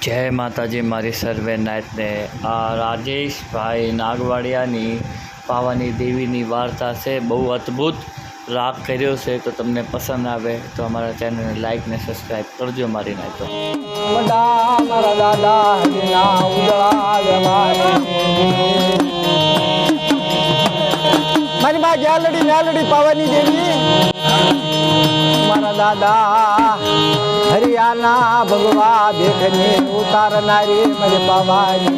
जय माताजी मारी सर्वे नायतने आ राजेश भाई नागवाड़ियानी पावानी देवीनी वार्ता से बहु अद्भुत राग कर्यो से तो तमने पसंद आवे तो हमारा चैनल ने लाइक ने सब्सक्राइब करजो मारी नायतो। मारी माँ ग्यालड़ी न्यालड़ी पावानी देवी मारा दादा हरियाणा भगवा देखने उतार नारी मेरे पावानी।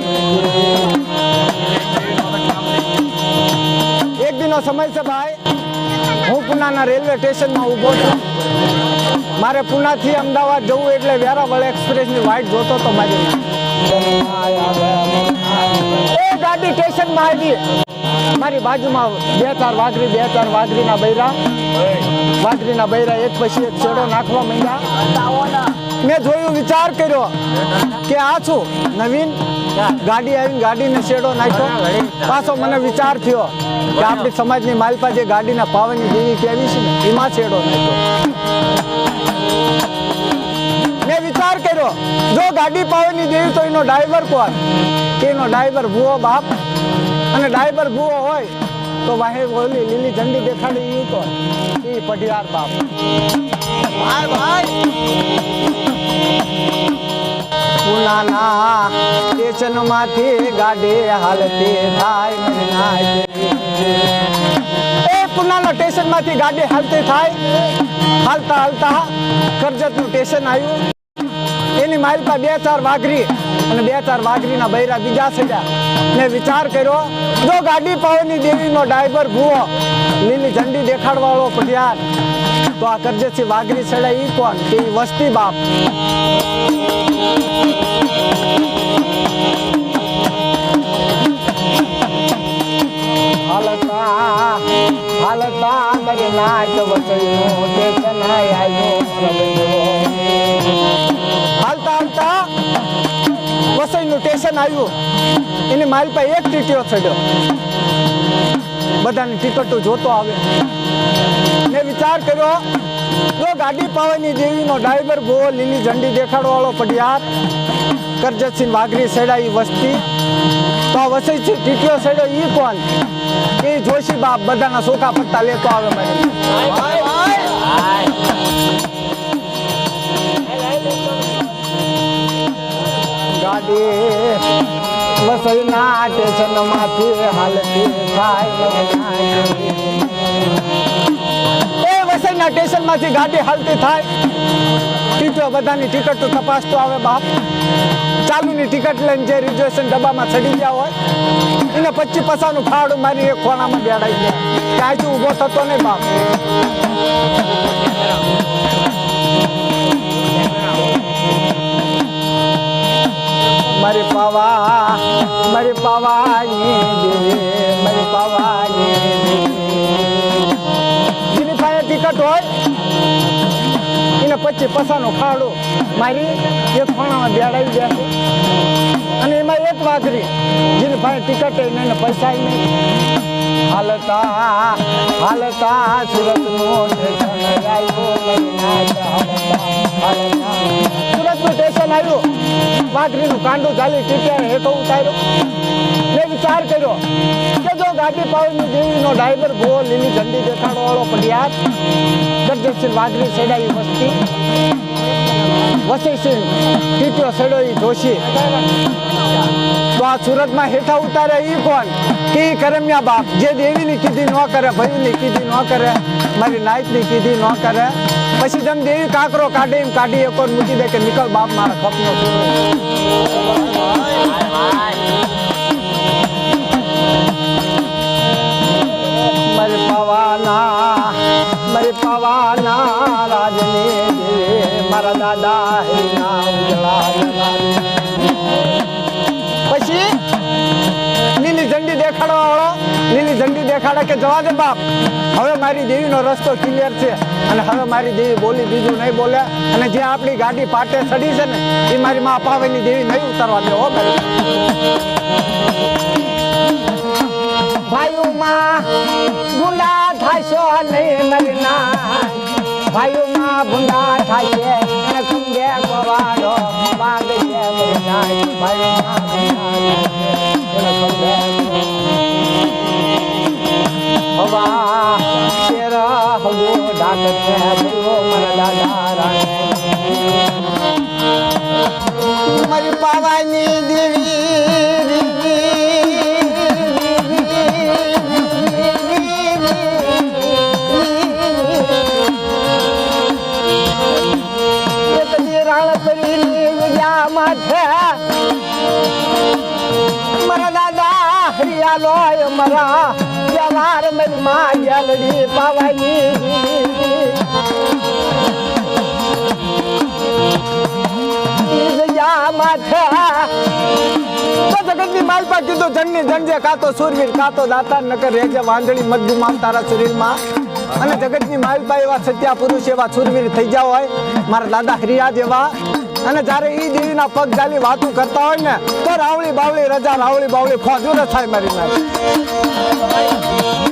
एक दिन समय से भाई हूँ पुना रेलवे स्टेशन में उभो छुं। मारे पुना थी अमदावाद जवुं एटले वेरावळ एक्सप्रेस नी वाइट जोतो तो मारी ए गाड़ी स्टेशन में आई मारी बाजू में बे चार वाघरी ना बૈરા एक पछी एक छेड़ो नाखवा मंड्या। मैं जोयुं विचार कर्यो के आ छुं नवीन गाड़ी आवीने गाड़ी ने छेड़ो नाख्यो। पाछो मने विचार थयो के आपणी समाजनी मालपा जे गाडीना पावनी देवी केवी छे ने एमां छेड़ो नाख्यो। मैं विचार कर्यो जो गाड़ी पावनी देवी तो एनो ड्राइवर कोण के एनो ड्राइवर भूओ बाप અને ડ્રાઈવર ભૂવો હોય તો વાહે ઓલી લીલી ઝંડી દેખાડી ઈ કોણ ઈ પટિયાર બાપ ભાઈ ભાઈ પુનાના સ્ટેશન માંથી ગાડી હાલતી થાય મને નાય એ પુનાના સ્ટેશન માંથી ગાડી હાલતી થાય હાલતા હાલતા કરજતનું સ્ટેશન આવ્યું। એની માઇલ પર બે ચાર વાઘરી અને બે ચાર વાઘરીના બૈરા બીજા સડ્યા। ने विचार करो जो गाड़ी पावनी देवी नो ड्राइवर भूओ लीली झंडी देखाड़वाळो पटियार तो आ करजेसी वाघरी सड़े ई कोण के वस्ती बाप। हालता हालता मेरे नाच वसइनो स्टेशन आयो हालता हालता वसईनु स्टेशन आव्યું। એની માઇલ પર એક ટીટીઓ ચડ્યો બધાની ટિકટો જોતો આવે। મેં વિચાર કર્યો જો ગાડી પાવાની દેવીનો ડ્રાઈવર ભો લીલી ઝંડી દેખાડવાળો પડિયાર કરજતસિંહ વાઘરી સેડાઈ વસ્તી તો આ વસઈથી ટીટીઓ ચડ્યો ઈ કોણ એ જોશી બાપ બધાના સોખા પટ્ટા લેતો આવે મને गाड़ी वसईना स्टेशन माथी हालती थाय ए वसईना स्टेशन माथी गाड़ी हालती थाय टीटो बधानी टिकट तो तपासतो आवे बाप। चालूनी टिकट लઈને જે રિઝર્વેશન ડબ્બામાં ચડી ગયા હોય એને 25 પૈસાનું ખાડું મારી એક ખોણામાં બેડાઈ ગયા કાંઈ ઊભો થતો નહીં બાપ। मारी पावानी देवी मारी पावानी जिनी पाए टिकट होय इने 25 पैसानो खाडो मारी एक खाणामां बेडाई जाशे अने एमां एक वाघरी जिनी पाए टिकट है ने पैसा नहीं। हालता हालता सूरतनो स्टेशन आव्यो सूरतनो स्टेशन आव्यो वाघरीનું કાંડું ચાલી ટીટિયાને હેઠો ઉતાર્યો। મેં વિચાર કર્યો કે જો ગાડી પાવની દેવીનો ડ્રાઈવર ભો લીલી ઝંડી દેખાડવાળો પડિયાર કરજતસિંહ વાઘરી સેડાઈ વસ્તી વસઈસિંહ ટીટીઓ સેડો ઈ જોશી તો આ સુરતમાં હેઠા ઉતારે ઈ કોણ કે કરમ્યા બાપ જે દેવીની કીધી ન કરે ભઈની કીધી ન કરે મારી નાઈતની કીધી ન કરે પછી જેમ દેવી કાકરો કાઢે એમ કાઢી એક મૂકી દે કે નીકળ બાપ મારા ખપનો મારી પવાના રાજની મારા દાદા હેના ઉજળા પછી લીલી ઝંડી દેખાડવા વાળો લીલી ઝંડી દેખાડે કે જવા દે બાપ હવે મારી દેવીનો રસ્તો ક્લિયર છે અને હવે મારી દેવી બોલી બીજું નહીં બોલે અને જે આપણી ગાડી પાટે ચડી છે ને એ મારી માં પાવાની દેવી નહીં ઉતારવા દે હો ભાઈઓ માં ગુંડા થાશો નહીં મરના ભાઈઓ માં ગુંડા થાશે અને કુંગે ગવાડો વાગે નાય ભાઈ હવા તેરા હગો ડાકરે બોલો મારા દાદા મારી પાવાની દેવી રાણ કરી વિજા માથે મારા દાદા હરિયાલો મારા જવાર મારી માં જલડી પાવાની જગતની માલપા કીધું જણની જણજે કાતો સુરવીર કાતો દાતા નકર રેજે વાંદળી મજગુમાન તારા શરીરમાં અને જગતની માલપા એવા સત્યા પુરુષ એવા સુરવીર થઈ જાવ હોય મારા દાદા હરિયા જેવા અને જ્યારે ઈ દેવીના પગ ચાલી વાતું કરતા હોય ને તો રાવળી બાવળી રજા રાવળી બાવળી ખોજું ન થાય મારી